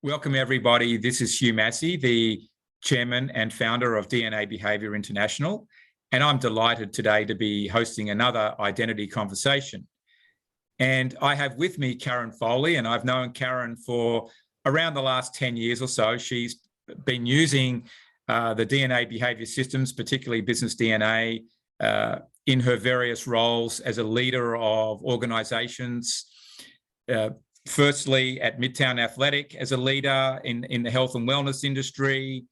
Welcome, everybody. This is Hugh Massie, the chairman and founder of DNA Behaviour International, and I'm delighted today to be hosting another identity conversation. And I have with me Karen Foley, and I've known Karen for around the last 10 years or so. She's been using the DNA behaviour systems, particularly business DNA, in her various roles as a leader of organisations, firstly at Midtown Athletic as a leader in the health and wellness industry.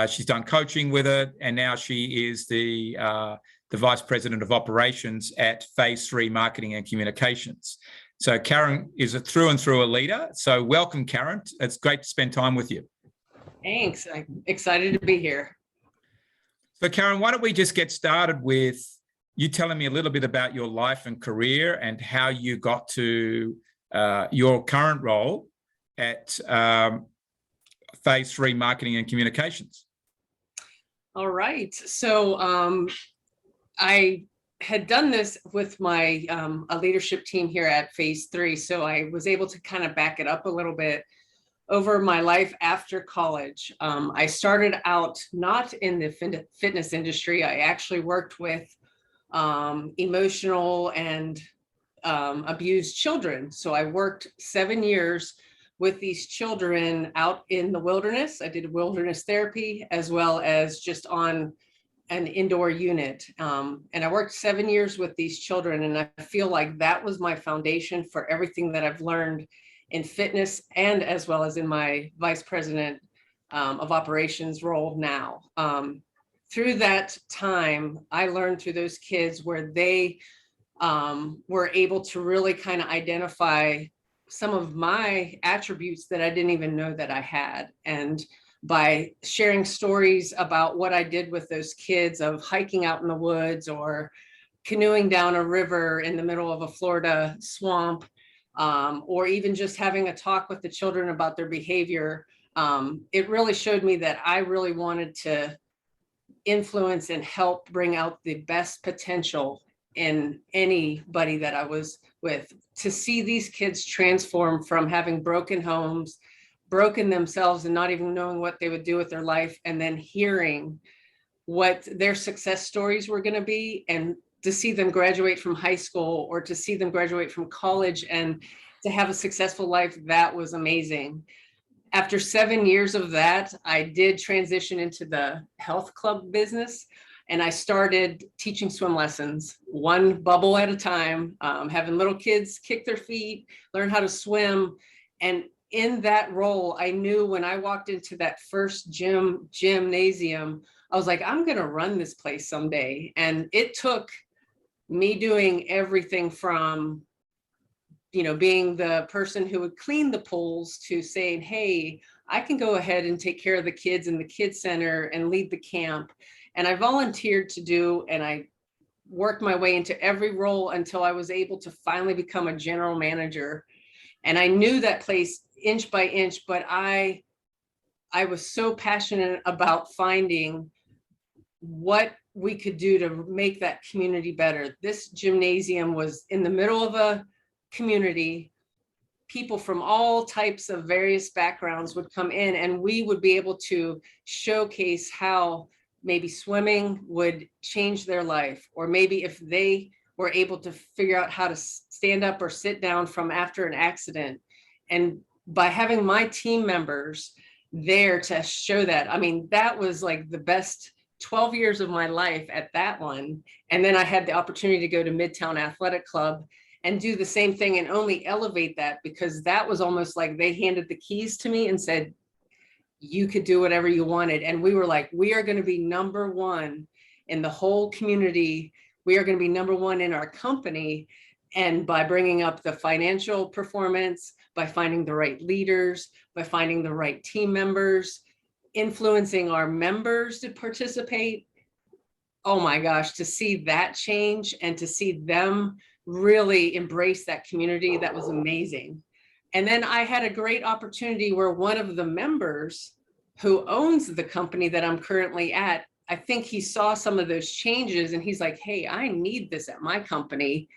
She's done coaching with it, and now she is the Vice President of Operations at Phase 3 Marketing and Communications. So Karen is a through and through a leader. So welcome, Karen. It's great to spend time with you. Thanks. I'm excited to be here. So Karen, why don't we just get started with you telling me a little bit about your life and career and how you got to your current role at Phase 3 Marketing and Communications. All right. So I had done this with my a leadership team here at Phase 3. So I was able to kind of back it up a little bit over my life after college. I started out not in the fitness industry. I actually worked with emotional and abused children. So I worked 7 years with these children out in the wilderness. I did wilderness therapy as well as just on an indoor unit. And I worked 7 years with these children. And I feel like that was my foundation for everything that I've learned in fitness and as well as in my vice president of operations role now. Through that time, I learned through those kids where they were able to really kind of identify some of my attributes that I didn't even know that I had. And by sharing stories about what I did with those kids of hiking out in the woods or canoeing down a river in the middle of a Florida swamp, or even just having a talk with the children about their behavior, it really showed me that I really wanted to influence and help bring out the best potential in anybody that I was with, to see these kids transform from having broken homes, broken themselves and not even knowing what they would do with their life, and then hearing what their success stories were going to be, and to see them graduate from high school or to see them graduate from college and to have a successful life. That was amazing. After 7 years of that, I did transition into the health club business. And I started teaching swim lessons, one bubble at a time, having little kids kick their feet, learn how to swim. And in that role, I knew when I walked into that first gymnasium, I was like, I'm going to run this place someday. And it took me doing everything from, being the person who would clean the pools to saying, hey, I can go ahead and take care of the kids in the kids center and lead the camp. And I volunteered to do, and I worked my way into every role until I was able to finally become a general manager. And I knew that place inch by inch, but I was so passionate about finding what we could do to make that community better. This gymnasium was in the middle of a community. People from all types of various backgrounds would come in, and we would be able to showcase how maybe swimming would change their life, or maybe if they were able to figure out how to stand up or sit down from after an accident. And by having my team members there to show that, I mean, that was like the best 12 years of my life at that one. And then I had the opportunity to go to Midtown Athletic Club and do the same thing and only elevate that, because that was almost like they handed the keys to me and said, you could do whatever you wanted. And we were like, we are going to be number one in the whole community. We are going to be number one in our company. And by bringing up the financial performance, by finding the right leaders, by finding the right team members, influencing our members to participate. Oh my gosh, to see that change and to see them really embrace that community, that was amazing. And then I had a great opportunity where one of the members who owns the company that I'm currently at, I think he saw some of those changes and he's like, hey, I need this at my company.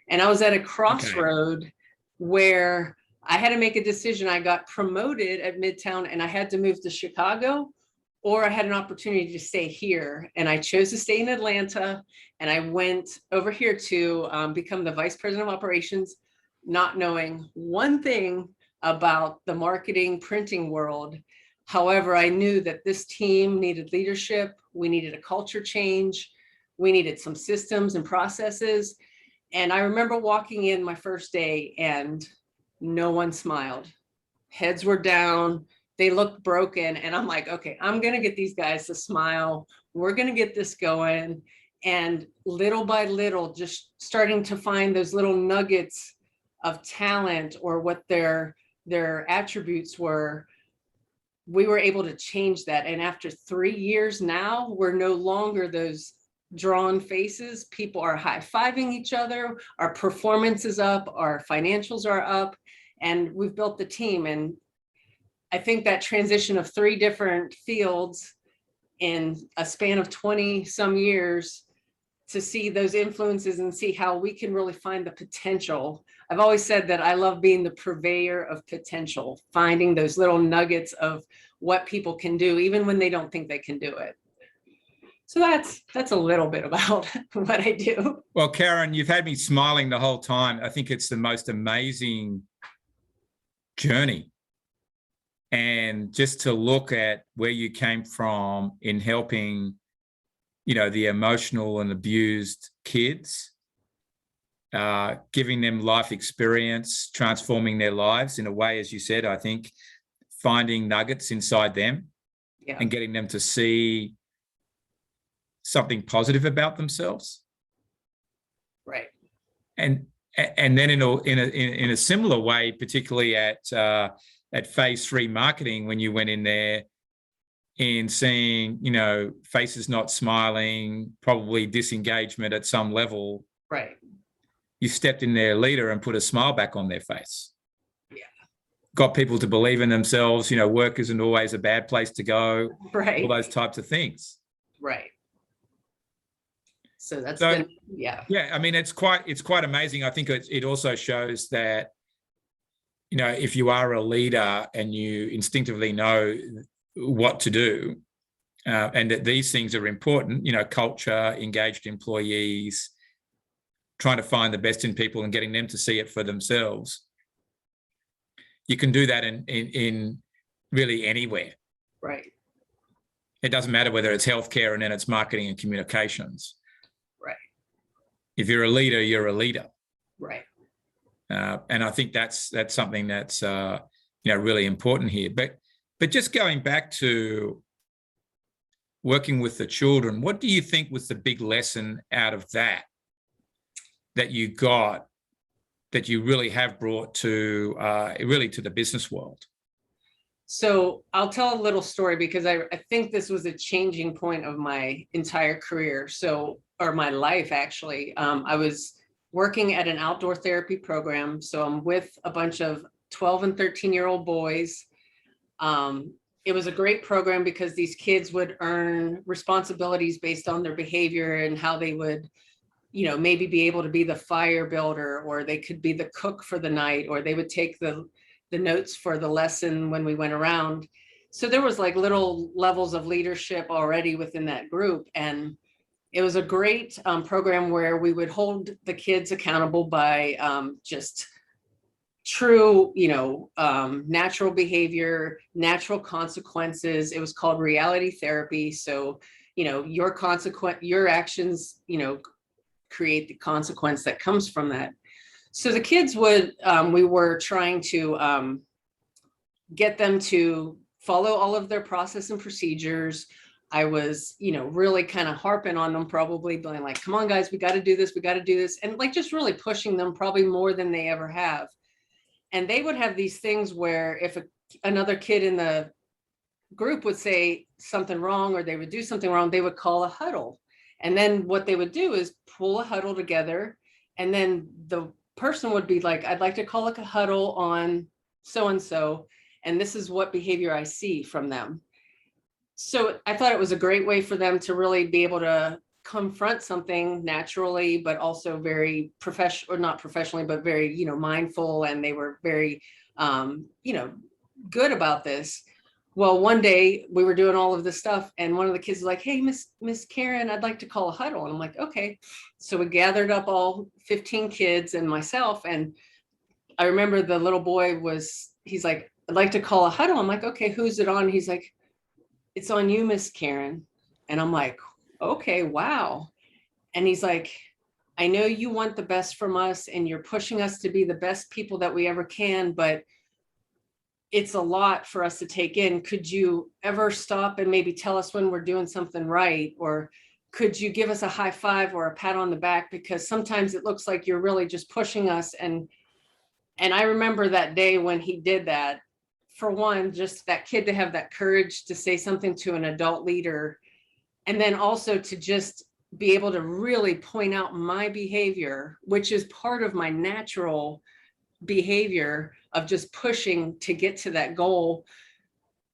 And I was at a crossroad where I had to make a decision. I got promoted at Midtown and I had to move to Chicago, or I had an opportunity to stay here. And I chose to stay in Atlanta. And I went over here to become the vice president of operations, not knowing one thing about the marketing printing world. However, I knew that this team needed leadership. We needed a culture change. We needed some systems and processes. And I remember walking in my first day and no one smiled. Heads were down. They looked broken. And I'm like, okay, I'm going to get these guys to smile. We're going to get this going. And little by little, just starting to find those little nuggets of talent or what their attributes were, we were able to change that. And after 3 years now, we're no longer those drawn faces. People are high-fiving each other. Our performance is up. Our financials are up. And we've built the team. And I think that transition of 3 different fields in a span of 20 some years, to see those influences and see how we can really find the potential. I've always said that I love being the purveyor of potential, finding those little nuggets of what people can do, even when they don't think they can do it. So that's a little bit about what I do. Well, Karen, you've had me smiling the whole time. I think it's the most amazing journey. And just to look at where you came from in helping, the emotional and abused kids, giving them life experience, transforming their lives in a way, as you said, I think, finding nuggets inside them and getting them to see something positive about themselves. Right. And then in a similar way, particularly at phase 3 marketing, when you went in there, in seeing, faces not smiling, probably disengagement at some level. Right. You stepped in their leader and put a smile back on their face. Yeah. Got people to believe in themselves. Work isn't always a bad place to go. Right. All those types of things. Right. So that's been, yeah. Yeah. I mean, it's quite amazing. I think it also shows that, if you are a leader and you instinctively know what to do, and that these things are important, culture, engaged employees, trying to find the best in people and getting them to see it for themselves. You can do that in really anywhere. Right. It doesn't matter whether it's healthcare and then it's marketing and communications. Right. If you're a leader, you're a leader. Right. And I think that's something that's really important here. But just going back to working with the children, what do you think was the big lesson out of that you got, that you really have brought to the business world? So I'll tell a little story, because I think this was a changing point of my entire career. Or my life, actually. I was working at an outdoor therapy program. So I'm with a bunch of 12 and 13-year-old boys. It was a great program because these kids would earn responsibilities based on their behavior and how they would, maybe be able to be the fire builder, or they could be the cook for the night, or they would take the notes for the lesson when we went around. So there was like little levels of leadership already within that group. And it was a great program where we would hold the kids accountable by just true, natural behavior, natural consequences. It was called reality therapy. So, your actions, create the consequence that comes from that. So the kids would, we were trying to get them to follow all of their process and procedures. I was, really kind of harping on them, probably being like, come on, guys, we got to do this. We got to do this. And like, just really pushing them probably more than they ever have. And they would have these things where if another kid in the group would say something wrong, or they would do something wrong, they would call a huddle. And then what they would do is pull a huddle together. And then the person would be like, I'd like to call a huddle on so-and-so. And this is what behavior I see from them. So I thought it was a great way for them to really be able to confront something naturally, but also very professional, or not professionally, but very, mindful. And they were very good about this. Well, one day we were doing all of this stuff and one of the kids was like, hey, Miss Karen, I'd like to call a huddle. And I'm like, okay. So we gathered up all 15 kids and myself. And I remember the little boy he's like, I'd like to call a huddle. I'm like, okay, who's it on? He's like, it's on you, Miss Karen. And I'm like, okay, wow. And he's like, I know you want the best from us and you're pushing us to be the best people that we ever can, but it's a lot for us to take in. Could you ever stop and maybe tell us when we're doing something right? Or could you give us a high five or a pat on the back? Because sometimes it looks like you're really just pushing us. And I remember that day when he did that. For one, just that kid to have that courage to say something to an adult leader. And then also to just be able to really point out my behavior, which is part of my natural behavior of just pushing to get to that goal.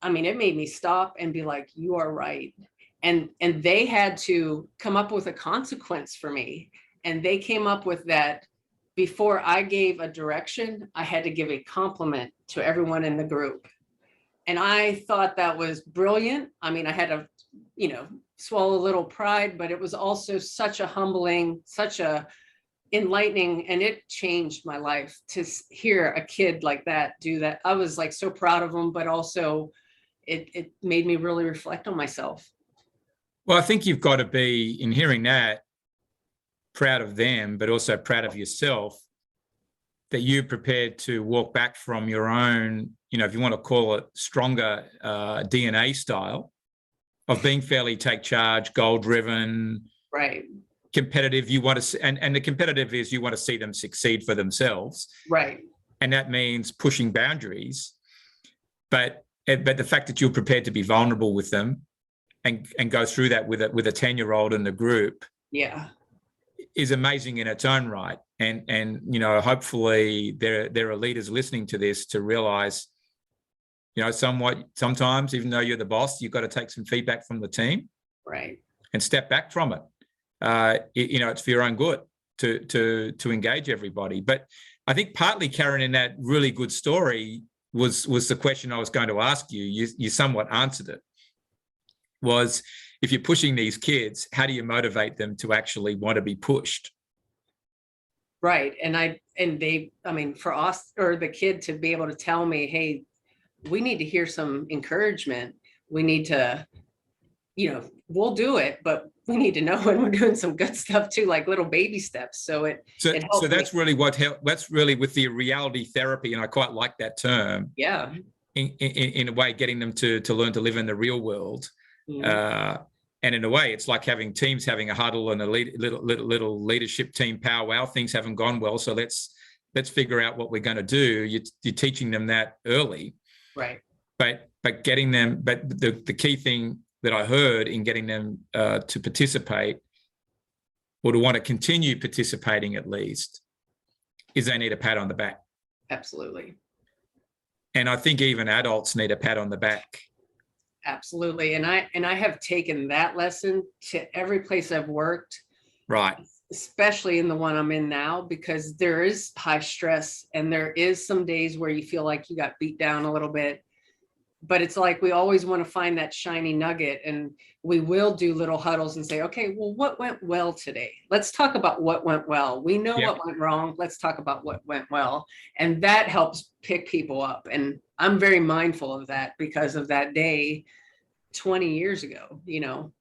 I mean, it made me stop and be like, you are right. And they had to come up with a consequence for me. And they came up with that before I gave a direction, I had to give a compliment to everyone in the group. And I thought that was brilliant. I mean, I had to, swallow a little pride, but it was also such a humbling, such a enlightening, and it changed my life to hear a kid like that do that. I was like so proud of him, but also it made me really reflect on myself. Well, I think you've got to be, in hearing that, proud of them, but also proud of yourself that you're prepared to walk back from your own, if you want to call it stronger DNA style of being fairly take charge, goal driven, right, competitive. You want to, and the competitive is you want to see them succeed for themselves, right, and that means pushing boundaries. But the fact that you're prepared to be vulnerable with them and go through that with a 10-year-old in the group, yeah, is amazing in its own right. And hopefully there are leaders listening to this to realize, sometimes, even though you're the boss, you've got to take some feedback from the team, right, and step back from it. It's for your own good to engage everybody. But I think partly, Karen, in that really good story was the question I was going to ask you. You somewhat answered it. Was, if you're pushing these kids, how do you motivate them to actually want to be pushed? Right. For us, or the kid to be able to tell me, hey, we need to hear some encouragement. We need to, we'll do it, but we need to know when we're doing some good stuff too, like little baby steps. So that's really what helped. That's really with the reality therapy. And I quite like that term. Yeah. In a way, getting them to learn to live in the real world. Mm-hmm. And in a way, it's like having teams having a huddle and a little leadership team powwow. Things haven't gone well, so let's figure out what we're going to do. You're teaching them that early, right? But getting them. But the key thing that I heard in getting them to participate, or to want to continue participating at least, is they need a pat on the back. Absolutely. And I think even adults need a pat on the back. Absolutely. And I have taken that lesson to every place I've worked. Right. Especially in the one I'm in now, because there is high stress and there is some days where you feel like you got beat down a little bit. But it's like we always want to find that shiny nugget, and we will do little huddles and say, okay, well, what went well today? Let's talk about what went well. We know what went wrong. Let's talk about what went well. And that helps pick people up. And I'm very mindful of that because of that day 20 years ago,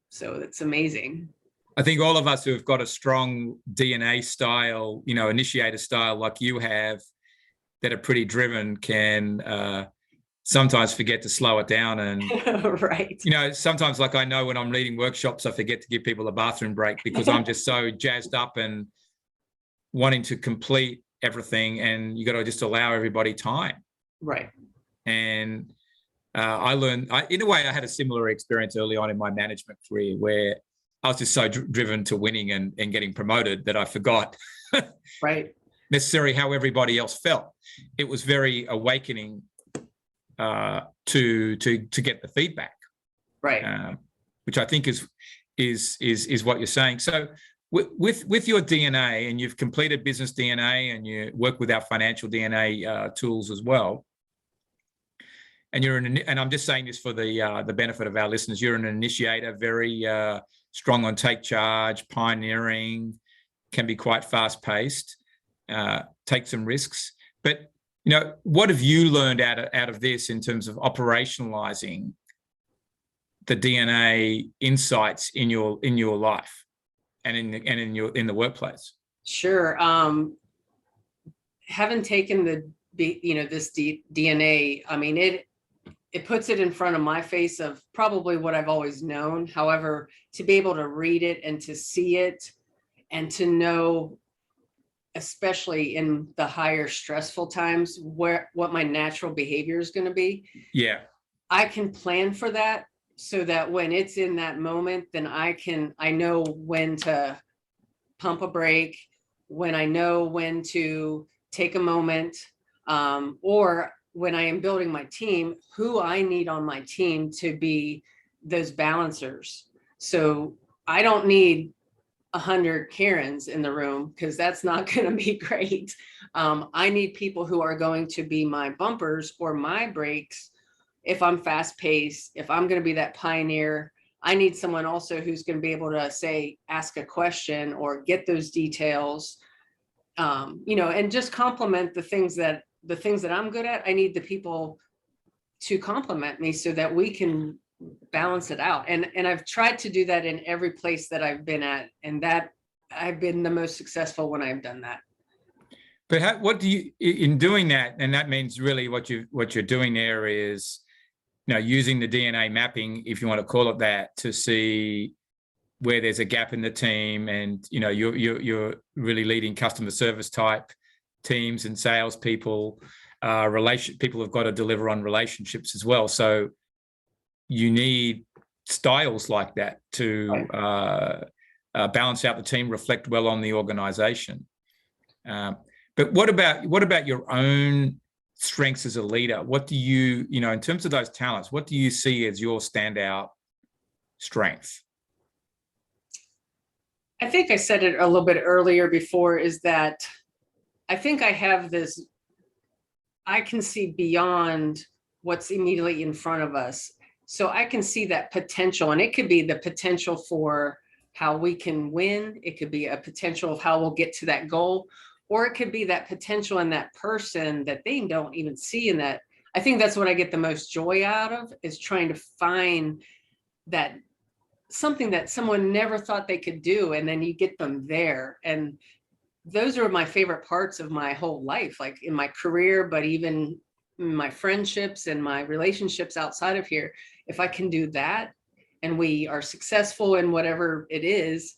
so it's amazing. I think all of us who have got a strong DNA style, initiator style like you have, that are pretty driven, can sometimes forget to slow it down. And right. Sometimes, like, I know when I'm leading workshops, I forget to give people a bathroom break because I'm just so jazzed up and wanting to complete everything, and you got to just allow everybody time. Right. And I learned, in a way, I had a similar experience early on in my management career where I was just so driven to winning and getting promoted that I forgot right. necessarily how everybody else felt. It was very awakening to get the feedback, right? Which I think is what you're saying. So with your DNA, and you've completed business DNA, and you work with our financial DNA tools as well. and and I'm just saying this for the benefit of our listeners, you're an initiator, very strong on take charge, pioneering, can be quite fast paced, take some risks. But, what have you learned out of this in terms of operationalizing the DNA insights in your life and in the workplace? Sure. Having taken this DNA, I mean, it puts it in front of my face of probably what I've always known. However, to be able to read it and to see it and to know, especially in the higher stressful times, what my natural behavior is going to be. Yeah. I can plan for that so that when it's in that moment, then I know when to pump a brake, when I know when to take a moment, or when I am building my team, who I need on my team to be those balancers. So I don't need 100 Karens in the room, because that's not going to be great. I need people who are going to be my bumpers or my brakes. If I'm fast paced, if I'm going to be that pioneer, I need someone also who's going to be able to ask a question or get those details, and just complement the things that I'm good at. I need the people to complement me so that we can balance it out. And I've tried to do that in every place that I've been at, and that I've been the most successful when I've done that. But what do you, in doing that, and that means really what you're doing there is, using the DNA mapping, if you want to call it that, to see where there's a gap in the team, and you're really leading customer service type teams and salespeople, people have got to deliver on relationships as well. So you need styles like that to balance out the team, reflect well on the organization. But what about your own strengths as a leader? What do you, in terms of those talents, what do you see as your standout strength? I think I said it a little bit earlier before, is that I think I have this, I can see beyond what's immediately in front of us. So I can see that potential, and it could be the potential for how we can win. It could be a potential of how we'll get to that goal, or it could be that potential in that person that they don't even see in that. I think that's what I get the most joy out of, is trying to find that something that someone never thought they could do, and then you get them there. And those are my favorite parts of my whole life, like in my career, but even my friendships and my relationships outside of here. If I can do that and we are successful in whatever it is,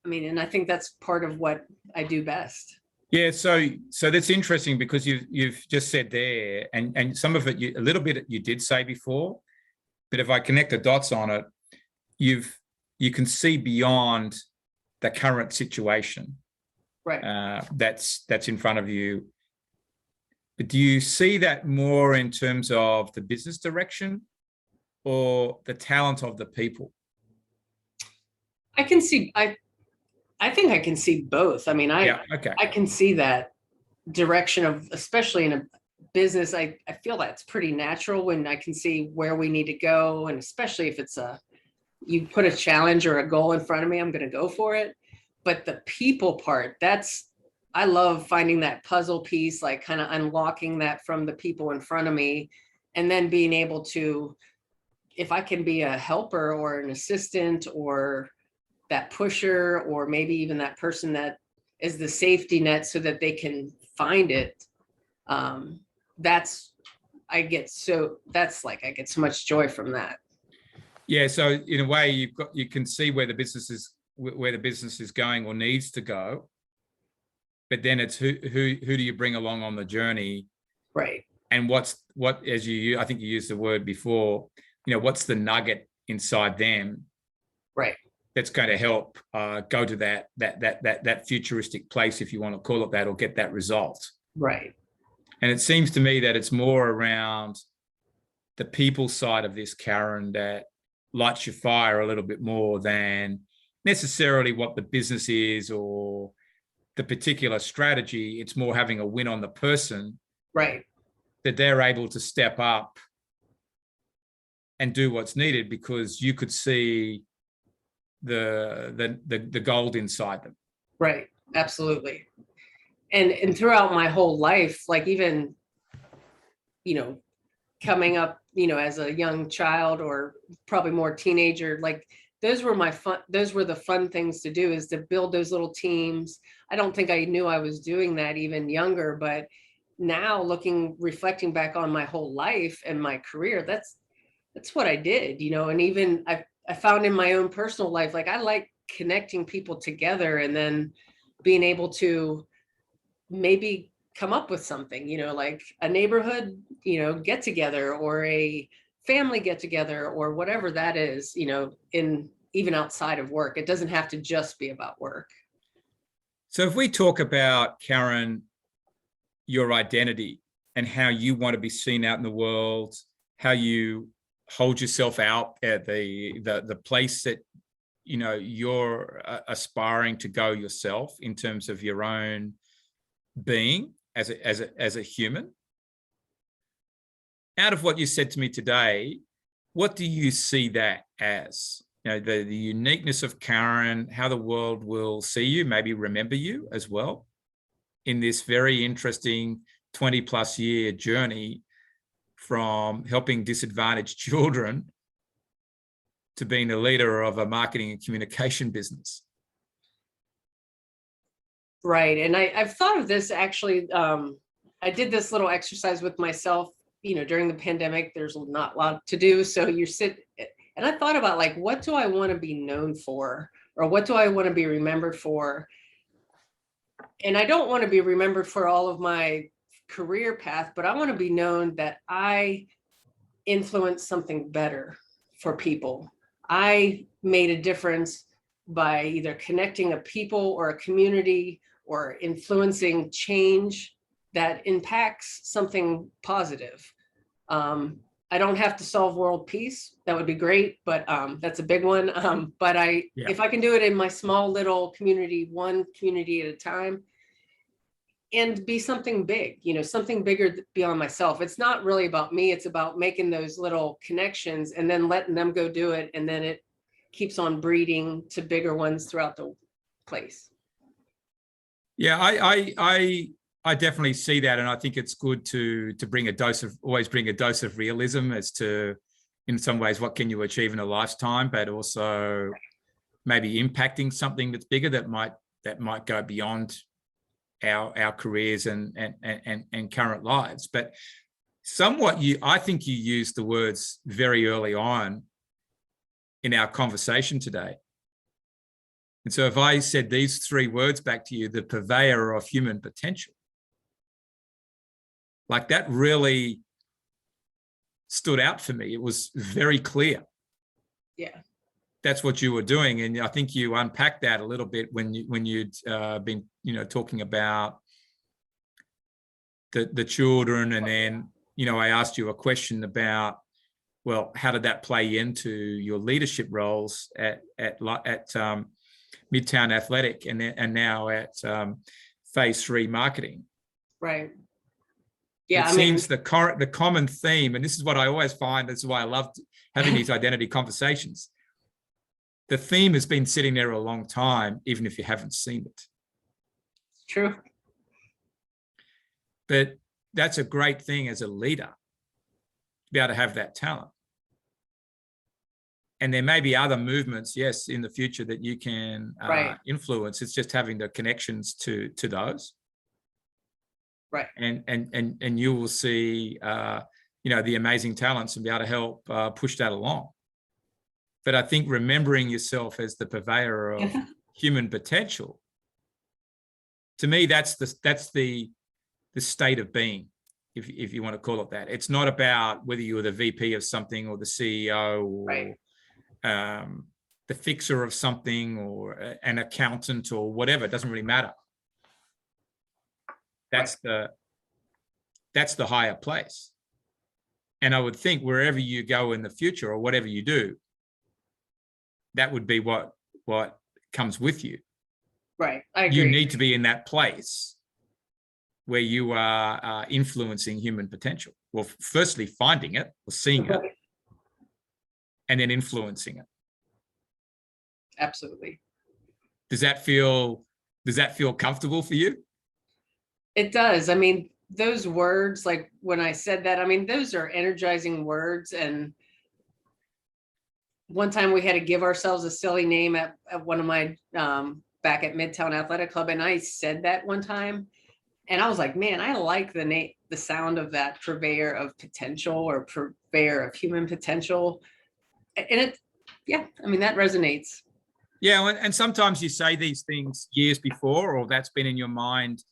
I mean, and I think that's part of what I do best. Yeah, so that's interesting, because you've just said there, and some of it, a little bit you did say before, but if I connect the dots on it, you can see beyond the current situation, right? That's in front of you. But do you see that more in terms of the business direction or the talent of the people? I can see. I think I can see both. I mean, I can see that direction of, especially in a business. I feel that's pretty natural when I can see where we need to go, and especially if it's you put a challenge or a goal in front of me, I'm going to go for it. But the people part, I love finding that puzzle piece, like kind of unlocking that from the people in front of me, and then being able to, if I can be a helper or an assistant or that pusher, or maybe even that person that is the safety net so that they can find it. I get so much joy from that. Yeah. So in a way, you can see where the business is going or needs to go, but then it's who do you bring along on the journey, right? And what I think you used the word before, what's the nugget inside them, right? That's going to help go to that futuristic place, if you want to call it that, or get that result. Right. And it seems to me that it's more around the people side of this, Karen, that lights your fire a little bit more than necessarily what the business is or the particular strategy. It's more having a win on the person. Right. that they're able to step up and do what's needed because you could see the gold inside them. Right. Absolutely. And throughout my whole life, like even, coming up, as a young child or probably more teenager, like those were the fun things to do, is to build those little teams. I don't think I knew I was doing that even younger, but now reflecting back on my whole life and my career, that's what I did, and even I found in my own personal life, like I like connecting people together and then being able to maybe come up with something, like a neighborhood, get together, or a family get together, or whatever that is, in even outside of work. It doesn't have to just be about work. So if we talk about, Karen, your identity and how you want to be seen out in the world, how you hold yourself out at the place that you're aspiring to go yourself in terms of your own being as a human. Out of what you said to me today, what do you see that as? The uniqueness of Karen, how the world will see you, maybe remember you as well in this very interesting 20+ year journey from helping disadvantaged children to being the leader of a marketing and communication business. Right. And I've thought of this actually. I did this little exercise with myself, during the pandemic. There's not a lot to do. So you sit, and I thought about, like, what do I want to be known for? Or what do I want to be remembered for? And I don't want to be remembered for all of my career path, but I want to be known that I influenced something better for people. I made a difference by either connecting a people or a community, or influencing change that impacts something positive. I don't have to solve world peace. That would be great, but that's a big one. But if I can do it in my small little community, one community at a time, and be something big, something bigger beyond myself. It's not really about me. It's about making those little connections and then letting them go do it. And then it keeps on breeding to bigger ones throughout the place. Yeah, I definitely see that. And I think it's good to always bring a dose of realism as to, in some ways, what can you achieve in a lifetime, but also maybe impacting something that's bigger that might go beyond our careers and current lives. But somewhat, I think you used the words very early on in our conversation today. And so if I said these 3 words back to you, the purveyor of human potential, like that really stood out for me. It was very clear. Yeah. That's what you were doing. And I think you unpacked that a little bit when you'd been, talking about the children. And then, I asked you a question about, well, how did that play into your leadership roles at Midtown Athletic and now at Phase 3 Marketing? Right. Yeah. It seems the common theme, and this is what I always find, this is why I love having these identity conversations. The theme has been sitting there a long time, even if you haven't seen it. It's true. But that's a great thing as a leader, to be able to have that talent. And there may be other movements, yes, in the future that you can influence. It's just having the connections to those. Right. And you will see, the amazing talents and be able to help push that along. But I think remembering yourself as the purveyor of human potential, to me, that's the state of being, if you want to call it that. It's not about whether you're the VP of something or the CEO or the fixer of something or an accountant or whatever. It doesn't really matter. That's the higher place. And I would think wherever you go in the future or whatever you do, that would be what comes with you. Right. I agree. You need to be in that place where you are influencing human potential? Well, firstly, finding it or seeing it, and then influencing it. Absolutely. Does that feel comfortable for you? It does. I mean, those words, like when I said that, I mean, those are energizing words. And one time we had to give ourselves a silly name at one of my, back at Midtown Athletic Club. And I said that one time, and I was like, man, I like the name, the sound of that, purveyor of potential, or purveyor of human potential. And it, yeah, I mean, that resonates. Yeah. And sometimes you say these things years before, or that's been in your mind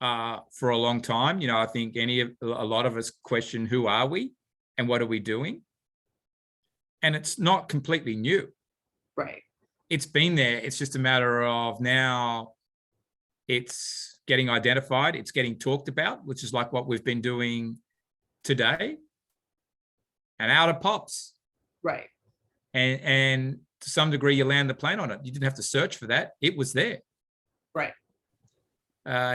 for a long time. You know, I think a lot of us question, who are we and what are we doing? And it's not completely new. Right. It's been there. It's just a matter of now it's getting identified, it's getting talked about, which is like what we've been doing today. And out it pops. Right. And to some degree, you land the plane on it. You didn't have to search for that. It was there. Right.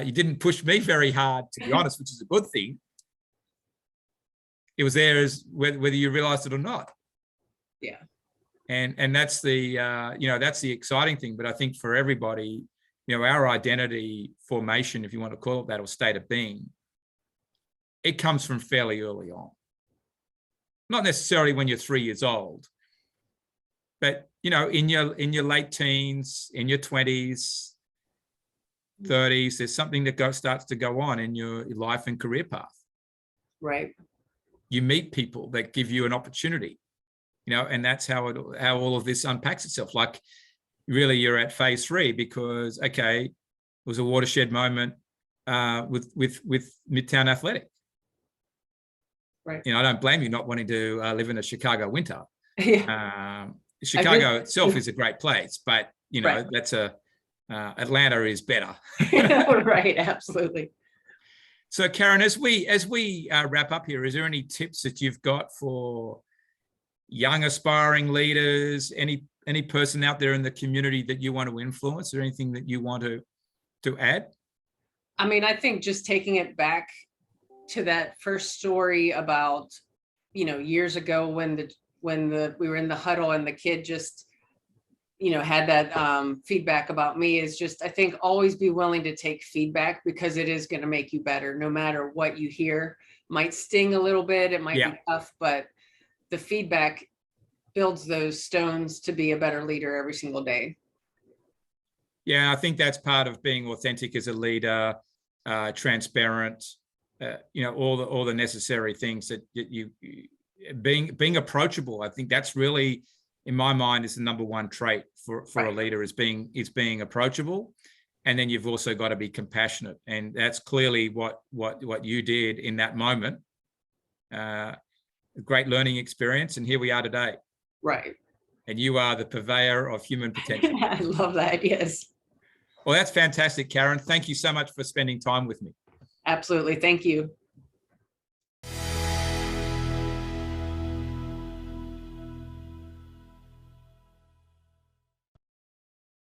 You didn't push me very hard, to be honest, which is a good thing. It was there as whether you realized it or not. Yeah. And that's the that's the exciting thing. But I think for everybody, our identity formation, if you want to call it that, or state of being, it comes from fairly early on. Not necessarily when you're 3 years old, but in your late teens, in your 20s, 30s, there's something that starts to go on in your life and career path. Right. You meet people that give you an opportunity, and that's how all of this unpacks itself. Like, really, you're at phase 3 because, okay, it was a watershed moment with Midtown Athletic. Right. I don't blame you not wanting to live in a Chicago winter. Yeah. Chicago itself is a great place, but right. that's Atlanta is better. Right. Absolutely. So, Karen, as we wrap up here, is there any tips that you've got for young aspiring leaders, any person out there in the community that you want to influence, or anything that you want to add? I mean, I think just taking it back to that first story about, years ago when we were in the huddle and the kid just, had that feedback about me, is just, I think, always be willing to take feedback, because it is going to make you better no matter what you hear. Might sting a little bit, it might be tough, but the feedback builds those stones to be a better leader every single day. Yeah, I think that's part of being authentic as a leader, transparent, all the necessary things that you being approachable. I think that's really, in my mind, is the number one trait for right. a leader, is being approachable. And then you've also got to be compassionate. And that's clearly what you did in that moment. A great learning experience. And here we are today. Right. And you are the purveyor of human potential. I love that. Yes. Well, that's fantastic, Karen. Thank you so much for spending time with me. Absolutely. Thank you.